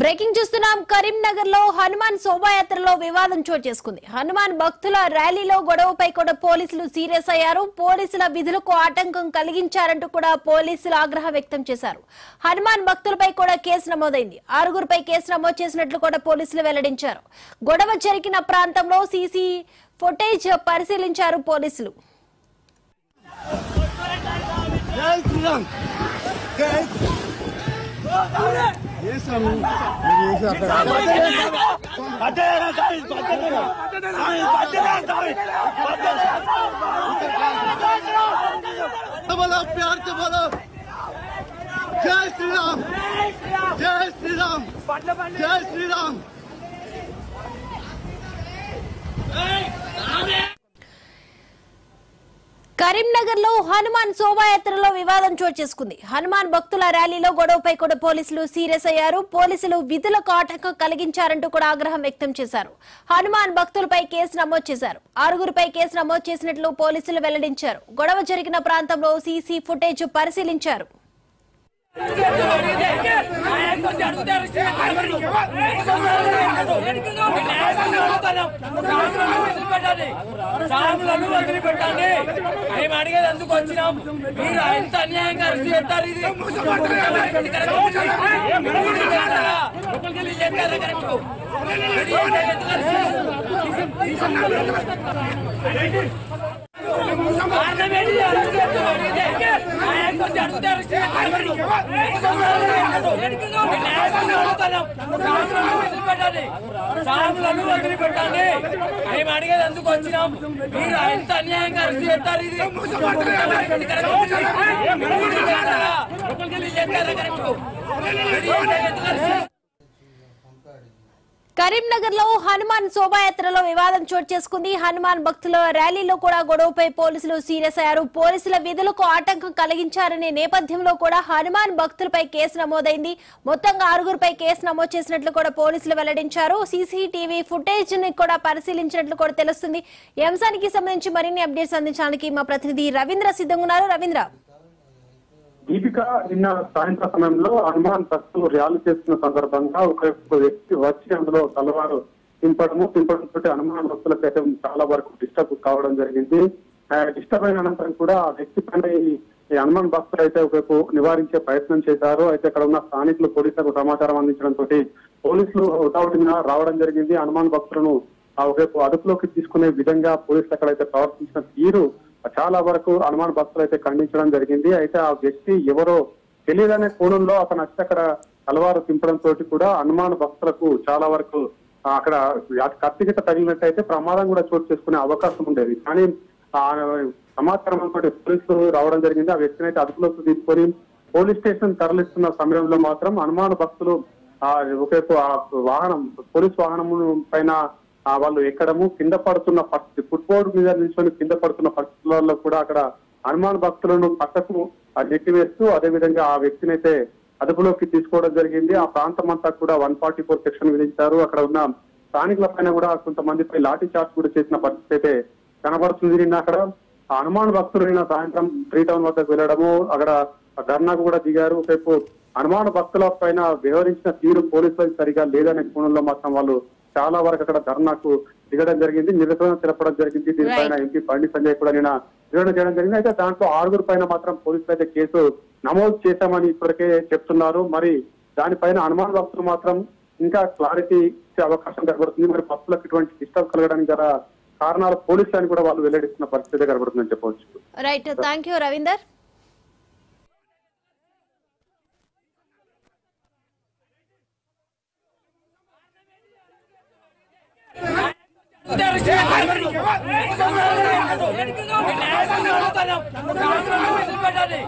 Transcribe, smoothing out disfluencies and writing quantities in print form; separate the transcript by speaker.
Speaker 1: Breaking చూస్తున్నాం. కరీంనగర్ లో హనుమాన్ శోభాయాత్రలో వివాదం చోటు చేసుకుంది. హనుమాన్ భక్తుల ర్యాలీలో గొడవపై కూడా పోలీసులు సీరియస్ అయ్యారు. పోలీసుల విధులకు ఆటంకం కలిగించారంటూ కూడా పోలీసులు ఆగ్రహం వ్యక్తం చేశారు. హనుమాన్ భక్తులపై కూడా కేసు నమోదైంది. 6గురిపై కేసు నమోదు చేసినట్లు కూడా పోలీసులు వెల్లడించారు. గొడవ జరిగిన ప్రాంతంలో సీసీ ఫుటేజ్ పరిశీలించారు పోలీసులు.
Speaker 2: बोलो प्यार से बोलो जय श्री राम जय श्री राम जय श्री राम।
Speaker 1: కరీంనగర్ లో హనుమాన్ శోభాయాత్రలో వివాదం చోటు చేసుకుంది. హనుమాన్ భక్తుల ర్యాలీలో గొడవపై కూడా పోలీసులు సీరియస్ అయ్యారు. పోలీసులు విధులకు ఆటంకం కలిగించారంటూ కూడా ఆగ్రహం వ్యక్తం చేశారు. హనుమాన్ భక్తులపై కేసు నమోదు చేశారు. 6గురిపై కేసు నమోదు చేసినట్లు పోలీసులు వెల్లడించారు. గొడవ జరిగిన ప్రాంతంలో సీసీ ఫుటేజ్ పరిశీలించారు.
Speaker 3: మేము అడిగేది అందుకు వచ్చినాం. మీరు ఎంత అన్యాయంగా అరెస్ట్ చేస్తారు. ఇది వదిలిపెట్టండి. మేము అడిగేది అందుకు వచ్చినాం. మీరు ఎంత అన్యాయంగా అరెస్ట్ చేస్తారు. ఇది
Speaker 1: కరీంనగర్ లో హనుమాన్ శోభాయాత్రలో వివాదం చోటు చేసుకుంది. హనుమాన్ భక్తుల ర్యాలీలో కూడా గొడవపై పోలీసులు సీరియస్ అయ్యారు. పోలీసుల విధులకు ఆటంకం కలిగించారనే నేపథ్యంలో కూడా హనుమాన్ భక్తులపై కేసు నమోదైంది. మొత్తంగా 6గురిపై కేసు నమోదు చేసినట్లు కూడా పోలీసులు వెల్లడించారు. సీసీటీవీ ఫుటేజ్ ని కూడా పరిశీలించినట్లు కూడా తెలుస్తుంది. ఈ అంశానికి సంబంధించి మరిన్ని అప్డేట్స్ అందించడానికి మా ప్రతినిధి రవీంద్ర సిద్ధంగా ఉన్నారు. రవీంద్ర,
Speaker 4: దీపిక నిన్న సాయంత్రం సమయంలో హనుమాన్ భక్తులు ర్యాలీ చేస్తున్న సందర్భంగా ఒక వ్యక్తి వచ్చి అందులో తలవారు తింపడంతో హనుమాన్ భక్తులకు అయితే చాలా వరకు డిస్టర్బ్ కావడం జరిగింది. డిస్టర్బ్ అయిన అనంతరం కూడా ఆ వ్యక్తి పైన ఈ హనుమాన్ భక్తులు అయితే ఒకవైపు నివారించే ప్రయత్నం చేశారు. అయితే అక్కడ ఉన్న స్థానికులు పోలీసులకు సమాచారం అందించడంతో పోలీసులు హుటాహుటిన రావడం జరిగింది. హనుమాన్ భక్తులను ఒకవైపు అదుపులోకి తీసుకునే విధంగా పోలీసులు అక్కడైతే ప్రవర్తించిన తీరు చాలా వరకు హనుమాన్ భక్తులు అయితే ఖండించడం జరిగింది. అయితే ఆ వ్యక్తి ఎవరో తెలియదనే కోణంలో అతను వచ్చి అక్కడ తలవారు తింపడంతో కూడా హనుమాన్ భక్తులకు చాలా వరకు అక్కడ కత్తిగిత తగిలినట్టయితే ప్రమాదం కూడా చోటు చేసుకునే అవకాశం ఉండేది. కానీ సమాచారం అనుకుంటే పోలీసులు రావడం జరిగింది. ఆ వ్యక్తిని అయితే అదుపులోకి తీసుకొని పోలీస్ స్టేషన్ తరలిస్తున్న సమయంలో మాత్రం హనుమాన్ భక్తులు ఒకవైపు ఆ వాహనం పోలీస్ వాహనం పైన వాళ్ళు ఎక్కడము కింద పడుతున్న పరిస్థితి, ఫుట్బోర్డ్ మీద నిల్చొని కింద పడుతున్న పరిస్థితులలో కూడా అక్కడ హనుమాన్ భక్తులను పక్కకు నెట్టివేస్తూ అదేవిధంగా ఆ వ్యక్తిని అయితే అదుపులోకి తీసుకోవడం జరిగింది. ఆ ప్రాంతం అంతా కూడా 144 సెక్షన్ విధించారు. అక్కడ ఉన్న స్థానికుల పైన కూడా కొంతమందిపై లాఠీ చార్జ్ కూడా చేసిన పరిస్థితి అయితే కనబడుతుంది. నిన్న అక్కడ హనుమాన్ భక్తులు నిన్న సాయంత్రం 3 టౌన్ వద్దకు వెళ్ళడము, అక్కడ ధర్నాకు కూడా దిగారు. ఒకవైపు హనుమాన్ భక్తుల పైన వ్యవహరించిన తీరు పోలీసులకు సరిగా లేదనే కోణంలో మాత్రం వాళ్ళు చాలా వరకు అక్కడ ధర్నాకు దిగడం జరిగింది, నిరసన తెలపడం జరిగింది. దీనిపైన ఎంపీ బండి సంజయ్ కూడా నిన్న నిరసన చేయడం జరిగింది. అయితే దాంట్లో 6గురి పైన మాత్రం పోలీసులు అయితే కేసు నమోదు చేశామని ఇప్పటికే చెప్తున్నారు. మరి దానిపైన హనుమాన్ భక్తులు మాత్రం ఇంకా క్లారిటీ ఇచ్చే అవకాశం కనబడుతుంది. మరి భక్తులకు ఇటువంటి డిస్టర్బ్ కలగడానికి గల కారణాలు పోలీసులు అని కూడా వాళ్ళు వెల్లడిస్తున్న పరిస్థితి కనబడుతుందని చెప్పవచ్చు.
Speaker 1: Right, thank you Ravinder.
Speaker 3: పెట్టండి.